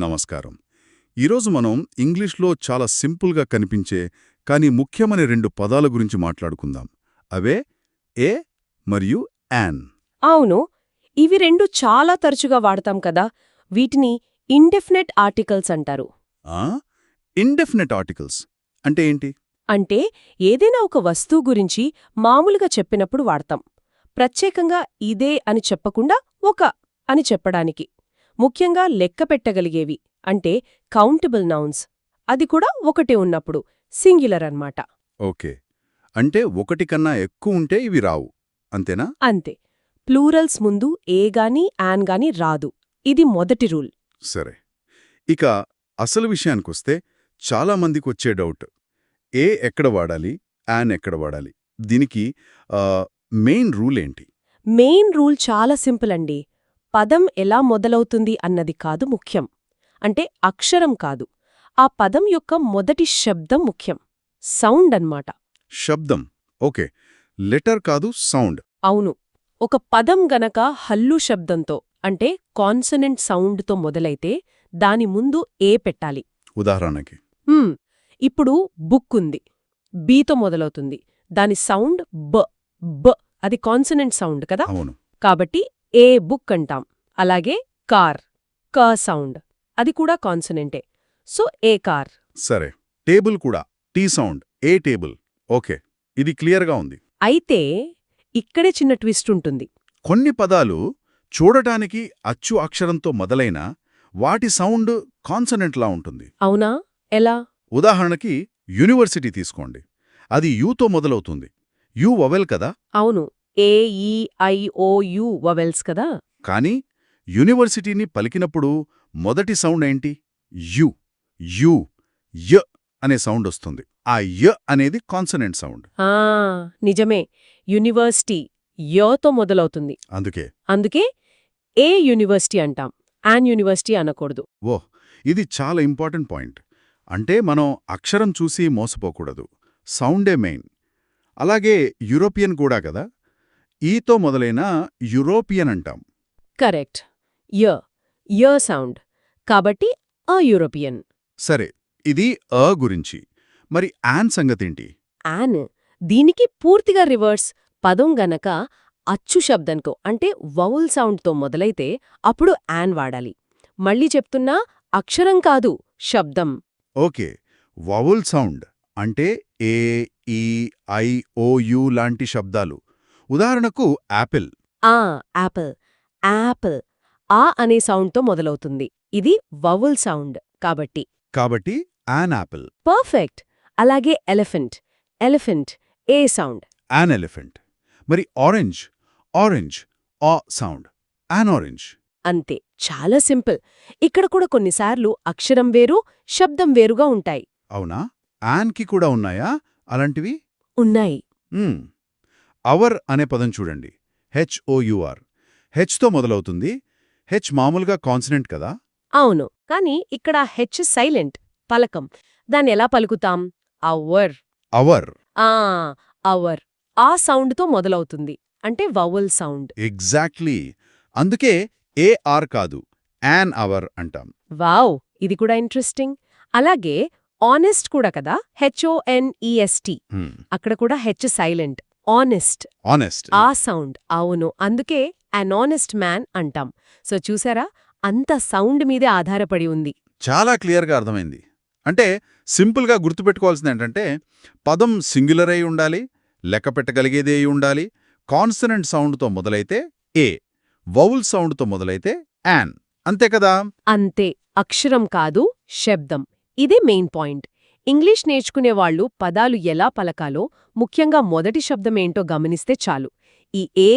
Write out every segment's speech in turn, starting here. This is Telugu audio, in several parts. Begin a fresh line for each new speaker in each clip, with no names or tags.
నమస్కారం. ఈరోజు మనం ఇంగ్లీష్లో చాలా సింపుల్గా కనిపించే కానీ ముఖ్యమైన రెండు పదాల గురించి మాట్లాడుకుందాం. అవే ఏ మరియు యాన్.
అవును, ఇవి రెండు చాలా తరచుగా వాడతాం కదా. వీటిని ఇండెఫినెట్ ఆర్టికల్స్ అంటారు.
ఇండెఫినెట్ ఆర్టికల్స్ అంటే ఏంటి?
అంటే ఏదైనా ఒక వస్తువు గురించి మామూలుగా చెప్పినప్పుడు వాడతాం. ప్రత్యేకంగా ఇదే అని చెప్పకుండా ఒక అని చెప్పడానికి. ముఖ్యంగా లెక్క పెట్టగలిగేవి అంటే కౌంటబుల్ నౌన్స్. అది కూడా ఒకటే ఉన్నప్పుడు సింగ్యులర్ అన్నమాట.
ఓకే, అంటే ఒకటి కన్నా ఎక్కువ ఉంటే ఇవి రావు, అంతేనా?
అంతే. ప్లూరల్స్ ముందు ఏ గాని యాన్ గాని రాదు. ఇది మొదటి రూల్.
సరే, ఇక అసలు విషయానికొస్తే చాలామందికొచ్చే డౌట్, ఏ ఎక్కడ వాడాలి, యాన్ ఎక్కడ వాడాలి? దీనికి మెయిన్ రూల్ ఏంటి?
మెయిన్ రూల్ చాలా సింపుల్ అండి. పదం ఎలా మొదలవుతుంది అన్నది కాదు ముఖ్యం. అంటే అక్షరం కాదు, ఆ పదం యొక్క మొదటి శబ్దం ముఖ్యం. సౌండ్ అన్నమాట.
శబ్దం. ఓకే, లెటర్ కాదు, సౌండ్.
అవును. ఒక పదం గనక హల్లు శబ్దంతో అంటే కాన్సనెంట్ సౌండ్తో మొదలైతే దాని ముందు ఏ పెట్టాలి.
ఉదాహరణకి
ఇప్పుడు బుక్ ఉంది, బీతో మొదలవుతుంది. దాని సౌండ్ బ. బ అది కాన్సనెంట్ సౌండ్ కదా.
అవును.
కాబట్టి ఏ బుక్ అంటాం. అలాగే కార్, క సౌండ్, అది కూడా కాన్సనెంటే. సో ఏ కార్.
సరే, టేబుల్ కూడా టీ సౌండ్, ఏ టేబుల్. ఓకే, ఇది క్లియర్గా ఉంది.
అయితే ఇక్కడే చిన్న ట్విస్ట్ ఉంటుంది.
కొన్ని పదాలు చూడటానికి అచ్చు అక్షరంతో మొదలైన వాటి సౌండ్ కాన్సనెంట్లా ఉంటుంది.
అవునా? ఎలా?
ఉదాహరణకి యూనివర్సిటీ తీసుకోండి. అది యూతో మొదలవుతుంది. యూ వవెల్ కదా.
అవును, ఏ ఈ ఐ ఓ యు వవెల్స్ కదా.
కానీ యూనివర్సిటీని పలికినప్పుడు మొదటి సౌండ్ ఏంటి? యు. యు య అనే సౌండ్ వస్తుంది. ఆ య అనేది కాన్సనెంట్ సౌండ్.
నిజమే. యూనివర్సిటీ యోతో మొదలవుతుంది. అందుకే ఏ యూనివర్సిటీ అంటాం, యాన్ యూనివర్సిటీ అనకూడదు.
ఓహ్, ఇది చాలా ఇంపార్టెంట్ పాయింట్. అంటే మనం అక్షరం చూసి మోసపోకూడదు, సౌండే మెయిన్. అలాగే యూరోపియన్ కూడా కదా. ఈతో మొదలైన యూరోపియన్ అంటాం.
కరెక్ట్. య య సౌండ్, కాబట్టి అ యూరోపియన్.
సరే, ఇది గురించి. మరి యాన్ సంగతేంటి?
యాన్ దీనికి పూర్తిగా రివర్స్. పదం గనక అచ్చు శబ్దంతో అంటే వౌల్ సౌండ్తో మొదలైతే అప్పుడు యాన్ వాడాలి. మళ్ళీ చెప్తున్నా, అక్షరం కాదు, శబ్దం.
ఓకే, వౌల్ సౌండ్ అంటే ఏ ఈ ఐ ఓ యు లాంటి శబ్దాలు. ఉదాహరణకు యాపిల్.
యాపిల్. యాపిల్ ఆ అనే సౌండ్తో మొదలవుతుంది. ఇది వౌల్ సౌండ్ కాబట్టి
యాన్ యాపిల్.
పర్ఫెక్ట్. అలాగే elephant. Elephant A sound.
An elephant. మరి ఆరెంజ్. ఆరెంజ్ ఆ సౌండ్. An orange.
అంతే, చాలా సింపుల్. ఇక్కడ కూడా కొన్నిసార్లు అక్షరం వేరు, శబ్దం వేరుగా ఉంటాయి.
అవునా? యాన్కి కూడా ఉన్నాయా అలాంటివి?
ఉన్నాయి.
అవర్ అనే పదం చూడండి. HOUR. హెచ్తో మొదలవుతుంది. హెచ్ మామూలుగా కాన్సనెంట్ కదా.
అవును, కానీ ఇక్కడ హెచ్ సైలెంట్, పలకం. దాన్ని ఎలా పలుకుతాం? అవర్.
అవర్.
అవర్ ఆ సౌండ్తో మొదలవుతుంది, అంటే వౌవల్ సౌండ్.
ఎగ్జాక్ట్లీ. అందుకే AR కాదు, యాన్ అవర్ అంటాం.
వావ్, ఇది కూడా ఇంట్రెస్టింగ్. అలాగే ఆనెస్ట్ కూడా కదా, HONEST. అక్కడ కూడా హెచ్ సైలెంట్. ఆనెస్ట్. ఆ సౌండ్. అవును, అందుకే అన్ ఆనెస్ట్ మ్యాన్ అంటాం. సో చూసారా, అంత సౌండ్ మీదే ఆధారపడి ఉంది.
చాలా క్లియర్గా అర్థమైంది. అంటే సింపుల్గా గుర్తుపెట్టుకోవాల్సింది ఏంటంటే, పదం సింగులర్ అయి ఉండాలి, లెక్క పెట్టగలిగేది అయి ఉండాలి, కాన్సనెంట్ సౌండ్తో మొదలైతే ఏ, వౌల్ సౌండ్తో మొదలైతే యాన్. అంతే కదా.
అంతే, అక్షరం కాదు, శబ్దం. ఇదే మెయిన్ పాయింట్. ఇంగ్లీష్ నేర్చుకునేవాళ్లు పదాలు ఎలా పలకాలో, ముఖ్యంగా మొదటి శబ్దమేంటో గమనిస్తే చాలు. ఈ ఏ,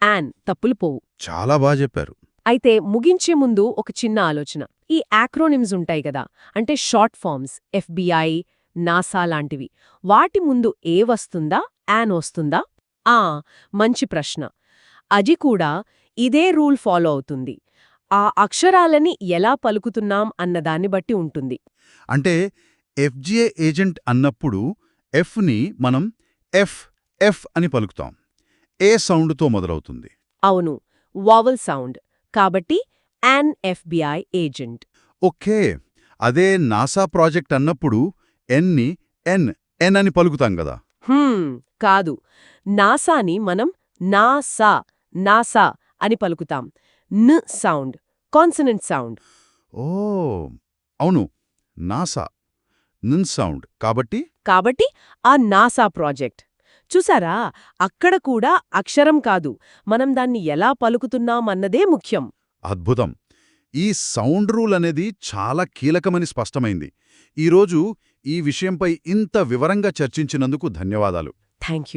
యాన్ తప్పులు పోవు.
చాలా బాగా చెప్పారు.
అయితే ముగించే ముందు ఒక చిన్న ఆలోచన. ఈ యాక్రోనిమ్స్ ఉంటాయి కదా, అంటే షార్ట్ ఫార్మ్స్, FBI, నాసా లాంటివి. వాటి ముందు ఏ వస్తుందా, యాన్ వస్తుందా? మంచి ప్రశ్న. అది కూడా ఇదే రూల్ ఫాలో అవుతుంది. ఆ అక్షరాలని ఎలా పలుకుతున్నాం అన్నదాన్ని బట్టి ఉంటుంది.
అంటే FGA ఏజెంట్ అన్నప్పుడు ఎఫ్ని మనం ఎఫ్ అని పలుకుతాం. ఏ సౌండ్తో మొదలవుతుంది.
అవును, వావల్ సౌండ్. కాబట్టి యాన్ FBI ఏజెంట్.
ఓకే. అదే నాసా ప్రాజెక్ట్ అన్నప్పుడు ఎన్ని ఎన్ ఎన్ అని పలుకుతాం గదా.
కాదు. నాసాని మనం నాసా నాసా అని పలుకుతాం. న్ సౌండ్, కాన్సనెంట్ సౌండ్.
ఓ అవును, నాసా నిన్ సౌండ్ కాబట్టి.
కాబట్టి ఆ నాసా ప్రాజెక్ట్ చూసారా, అక్కడ కూడా అక్షరం కాదు, మనం దాన్ని ఎలా పలుకుతున్నామన్నదే ముఖ్యం.
అద్భుతం. ఈ సౌండ్ రూల్ అనేది చాలా కీలకమని స్పష్టమైంది. ఈరోజు ఈ విషయంపై ఇంత వివరంగా చర్చించినందుకు ధన్యవాదాలు.
Thank you.